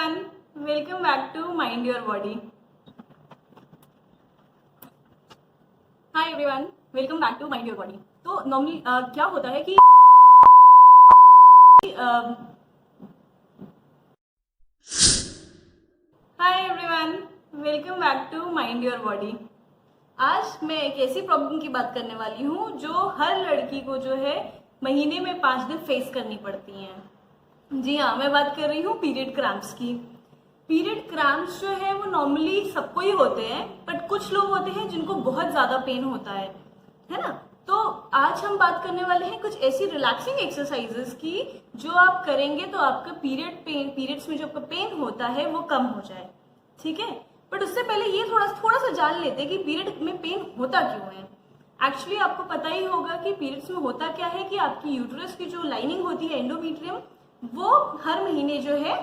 everyone, welcome back to Mind Your Body. Hi everyone, welcome back to Mind Your Body. तो normally क्या होता है कि hi everyone, welcome back to mind your body. आज मैं एक ऐसी प्रॉब्लम की बात करने वाली हूँ जो हर लड़की को जो है महीने में 5 दिन फेस करनी पड़ती हैं. जी हाँ, मैं बात कर रही हूँ पीरियड क्रैम्प्स की. पीरियड क्रैम्प्स जो है वो नॉर्मली सबको ही होते हैं, बट कुछ लोग होते हैं जिनको बहुत ज्यादा पेन होता है ना. तो आज हम बात करने वाले हैं कुछ ऐसी रिलैक्सिंग एक्सरसाइजेस की जो आप करेंगे तो आपका पीरियड्स में जो आपका पेन होता है वो कम हो जाए. ठीक है, बट उससे पहले ये थोड़ा सा जान लेते हैं कि पीरियड में पेन होता क्यों है. एक्चुअली आपको पता ही होगा कि पीरियड्स में होता क्या है कि आपकी यूट्रस की जो लाइनिंग होती है एंडोमेट्रियम, वो हर महीने जो है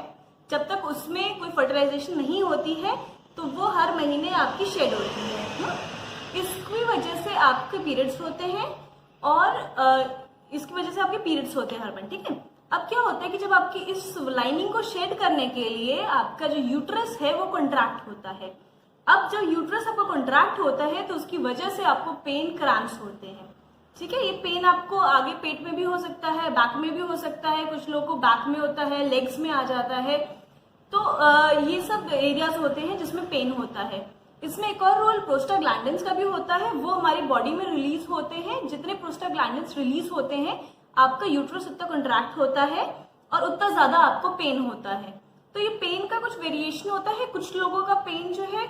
जब तक उसमें कोई फर्टिलाइजेशन नहीं होती है तो वो हर महीने आपकी शेड होती है. इसकी वजह से आपके पीरियड्स होते हैं और इसकी वजह से आपके पीरियड्स होते हैं हर बार. ठीक है, अब क्या होता है कि जब आपकी इस लाइनिंग को शेड करने के लिए आपका जो यूट्रस है वो कॉन्ट्रैक्ट होता है. अब जब यूट्रस आपका कॉन्ट्रैक्ट होता है तो उसकी वजह से आपको पेन क्रैम्प्स होते हैं. ठीक है, ये पेन आपको आगे पेट में भी हो सकता है, बैक में भी हो सकता है, कुछ लोगों को बैक में होता है, लेग्स में आ जाता है. तो ये सब एरियाज होते हैं जिसमें पेन होता है. इसमें एक और रोल प्रोस्टाग्लैंडिन्स का भी होता है. वो हमारी बॉडी में रिलीज होते हैं. जितने प्रोस्टाग्लैंडिन्स रिलीज होते हैं आपका यूट्रस उतना कॉन्ट्रैक्ट होता है और उतना ज्यादा आपको पेन होता है. तो ये पेन का कुछ वेरिएशन होता है. कुछ लोगों का पेन जो है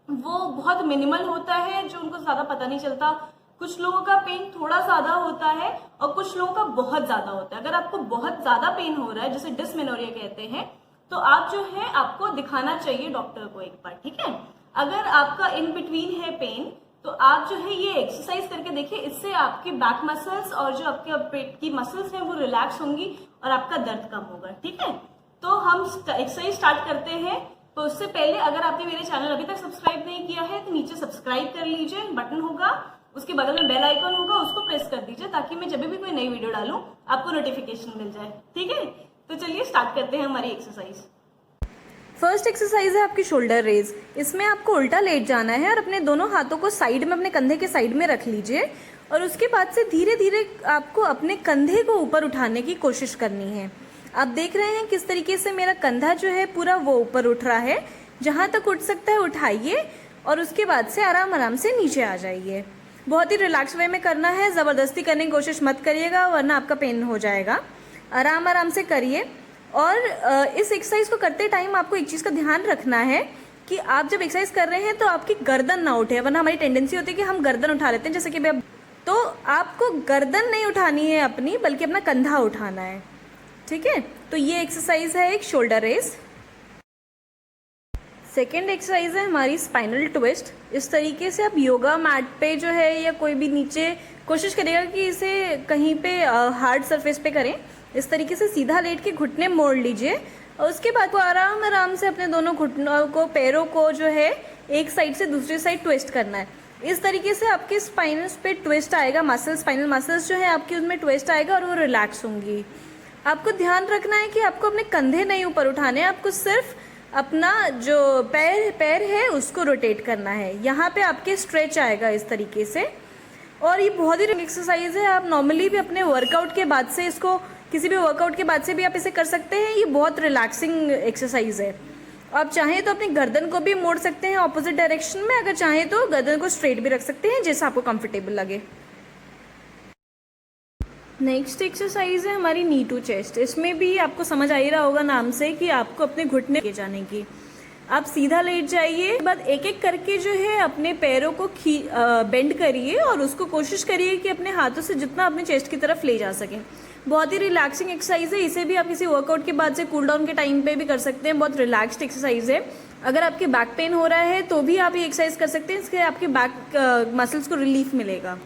वो बहुत मिनिमल होता है, जो उनको ज्यादा पता नहीं चलता. कुछ लोगों का पेन थोड़ा ज्यादा होता है और कुछ लोगों का बहुत ज्यादा होता है. अगर आपको बहुत ज्यादा पेन हो रहा है, जिसे डिस्मेनोरिया कहते हैं, तो आप जो है आपको दिखाना चाहिए डॉक्टर को एक बार. ठीक है, अगर आपका इन बिटवीन है पेन तो आप जो है ये एक्सरसाइज करके देखिए. इससे आपकी बैक मसल्स और जो आपके पेट की मसल्स हैं वो रिलैक्स होंगी और आपका दर्द कम होगा. ठीक है, तो हम एक्सरसाइज स्टार्ट करते हैं. तो उससे पहले अगर आपने मेरे चैनल अभी तक सब्सक्राइब नहीं किया है तो नीचे सब्सक्राइब कर लीजिए, बटन होगा, उसके बगल में बेल आइकन होगा, उसको प्रेस कर दीजिए ताकि मैं जब भी कोई नई वीडियो डालूं आपको नोटिफिकेशन मिल जाए. ठीक है, तो चलिए स्टार्ट करते हैं हमारी एक्सरसाइज. फर्स्ट एक्सरसाइज है आपकी शोल्डर रेज. इसमें आपको उल्टा लेट जाना है और अपने दोनों हाथों को साइड में अपने कंधे के साइड में रख लीजिए और उसके बाद से धीरे धीरे आपको अपने कंधे को ऊपर उठाने की कोशिश करनी है. आप देख रहे हैं किस तरीके से मेरा कंधा जो है पूरा वो ऊपर उठ रहा है. जहां तक उठ सकता है उठाइए और उसके बाद से आराम आराम से नीचे आ जाइए. बहुत ही रिलैक्स वे में करना है, जबरदस्ती करने की कोशिश मत करिएगा वरना आपका पेन हो जाएगा. आराम आराम से करिए. और इस एक्सरसाइज को करते टाइम आपको एक चीज का ध्यान रखना है कि आप जब एक्सरसाइज कर रहे हैं तो आपकी गर्दन ना उठे, वरना हमारी टेंडेंसी होती है कि हम गर्दन उठा लेते हैं, जैसे कि तो आपको गर्दन नहीं उठानी है अपनी, बल्कि अपना कंधा उठाना है. ठीक है, तो ये एक्सरसाइज है एक शोल्डर रेस. सेकेंड एक्सरसाइज है हमारी स्पाइनल ट्विस्ट. इस तरीके से आप योगा मैट पे जो है या कोई भी नीचे कोशिश करिएगा कि इसे कहीं पे हार्ड सरफेस पे करें. इस तरीके से सीधा लेट के घुटने मोड़ लीजिए और उसके बाद को आराम आराम से अपने दोनों घुटनों को, पैरों को जो है एक साइड से दूसरी साइड ट्विस्ट करना है. इस तरीके से आपके स्पाइनल्स पे ट्विस्ट आएगा, स्पाइनल मसल्स जो है आपकी उसमें ट्विस्ट आएगा और वो रिलैक्स होंगी. आपको ध्यान रखना है कि आपको अपने कंधे नहीं ऊपर उठाने हैं, आपको सिर्फ अपना जो पैर है उसको रोटेट करना है. यहाँ पे आपके स्ट्रेच आएगा इस तरीके से. और ये बहुत ही एक्सरसाइज है. आप नॉर्मली भी अपने वर्कआउट के बाद से इसको, किसी भी वर्कआउट के बाद से भी आप इसे कर सकते हैं. ये बहुत रिलैक्सिंग एक्सरसाइज है. आप चाहें तो अपनी गर्दन को भी मोड़ सकते हैं ऑपोजिट डायरेक्शन में, अगर चाहें तो गर्दन को स्ट्रेट भी रख सकते हैं जैसा आपको कंफर्टेबल लगे. नेक्स्ट एक्सरसाइज है हमारी नी टू चेस्ट. इसमें भी आपको समझ आ ही रहा होगा नाम से कि आपको अपने घुटने लेके जाने की. आप सीधा लेट जाइए, बाद एक एक करके जो है अपने पैरों को बेंड करिए और उसको कोशिश करिए कि अपने हाथों से जितना अपने चेस्ट की तरफ ले जा सकें. बहुत ही रिलैक्सिंग एक्सरसाइज है. इसे भी आप किसी वर्कआउट के बाद से कूल डाउन के टाइम पे भी कर सकते हैं. बहुत रिलैक्स्ड एक्सरसाइज है. अगर आपके बैक पेन हो रहा है तो भी आप ये एक्सरसाइज कर सकते हैं. इसके आपके बैक मसल्स को रिलीफ मिलेगा.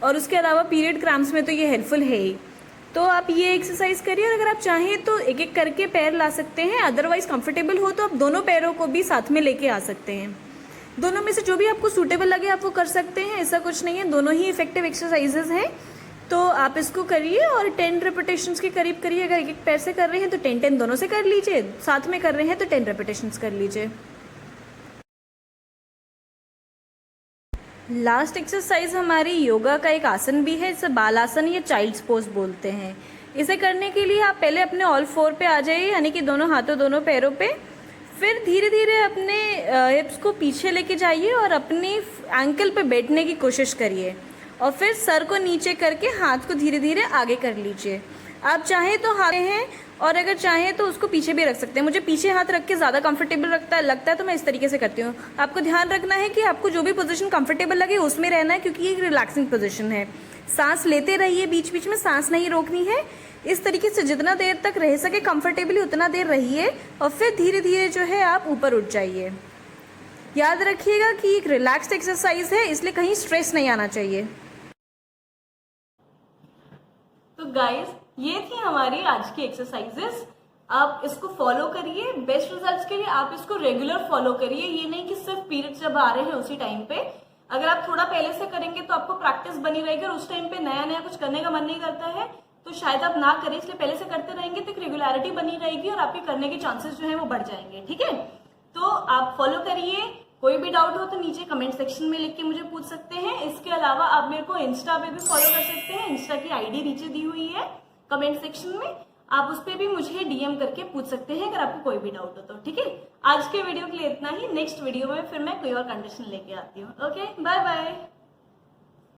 और उसके अलावा पीरियड क्रैम्प्स में तो ये हेल्पफुल है ही. तो आप ये एक्सरसाइज करिए. और अगर आप चाहें तो एक एक करके पैर ला सकते हैं, अदरवाइज कंफर्टेबल हो तो आप दोनों पैरों को भी साथ में लेके आ सकते हैं. दोनों में से जो भी आपको सूटेबल लगे आप वो कर सकते हैं, ऐसा कुछ नहीं है. दोनों ही इफेक्टिव एक्सरसाइजेज हैं. तो आप इसको करिए और 10 रेपिटेशंस के करीब करिए। अगर एक एक पैर से कर रहे हैं तो 10-10 दोनों से कर लीजिए, साथ में कर रहे हैं तो 10 रेपिटेशंस कर लीजिए। लास्ट एक्सरसाइज हमारी योगा का एक आसन भी है, इसे बालासन या चाइल्ड्स पोज बोलते हैं। इसे करने के लिए आप पहले अपने ऑल 4 पे आ जाइए, यानी कि दोनों हाथों दोनों पैरों पे। फिर धीरे धीरे अपने हिप्स को पीछे लेके जाइए और अपनी एंकल पे बैठने की कोशिश करिए, और फिर सर को नीचे करके हाथ को धीरे धीरे आगे कर लीजिए। आप चाहें तो हाथ हैं, और अगर चाहें तो उसको पीछे भी रख सकते हैं। मुझे पीछे हाथ रख के ज़्यादा कंफर्टेबल लगता है तो मैं इस तरीके से करती हूँ। आपको ध्यान रखना है कि आपको जो भी पोजीशन कंफर्टेबल लगे उसमें रहना है, क्योंकि ये एक रिलैक्सिंग पोजीशन है। सांस लेते रहिए, बीच बीच में सांस नहीं रोकनी है। इस तरीके से जितना देर तक रह सके कंफर्टेबली उतना देर रहिए, और फिर धीरे धीरे जो है आप ऊपर उठ जाइए। याद रखिएगा कि एक रिलैक्स्ड एक्सरसाइज है, इसलिए कहीं स्ट्रेस नहीं आना चाहिए। तो गाइस, ये थी हमारी आज की एक्सरसाइजेस। आप इसको फॉलो करिए। बेस्ट रिजल्ट्स के लिए आप इसको रेगुलर फॉलो करिए। ये नहीं कि सिर्फ पीरियड्स जब आ रहे हैं उसी टाइम पे। अगर आप थोड़ा पहले से करेंगे तो आपको प्रैक्टिस बनी रहेगी, और उस टाइम पे नया नया कुछ करने का मन नहीं करता है तो शायद आप ना करें। इसलिए पहले से करते रहेंगे तो एक रेगुलरिटी बनी रहेगी और आपके करने के चांसेस जो है वो बढ़ जाएंगे। ठीक है, तो आप फॉलो करिए। कोई भी डाउट हो तो नीचे कमेंट सेक्शन में लिख के मुझे पूछ सकते हैं। इसके अलावा आप मेरे को इंस्टा पे भी फॉलो कर सकते हैं। इंस्टा की आईडी नीचे दी हुई है कमेंट सेक्शन में, आप उस पर भी मुझे डीएम करके पूछ सकते हैं अगर आपको कोई भी डाउट हो तो। ठीक है, आज के वीडियो के लिए इतना ही। नेक्स्ट वीडियो में फिर मैं कोई और कंडीशन लेके आती हूँ। Okay, bye bye.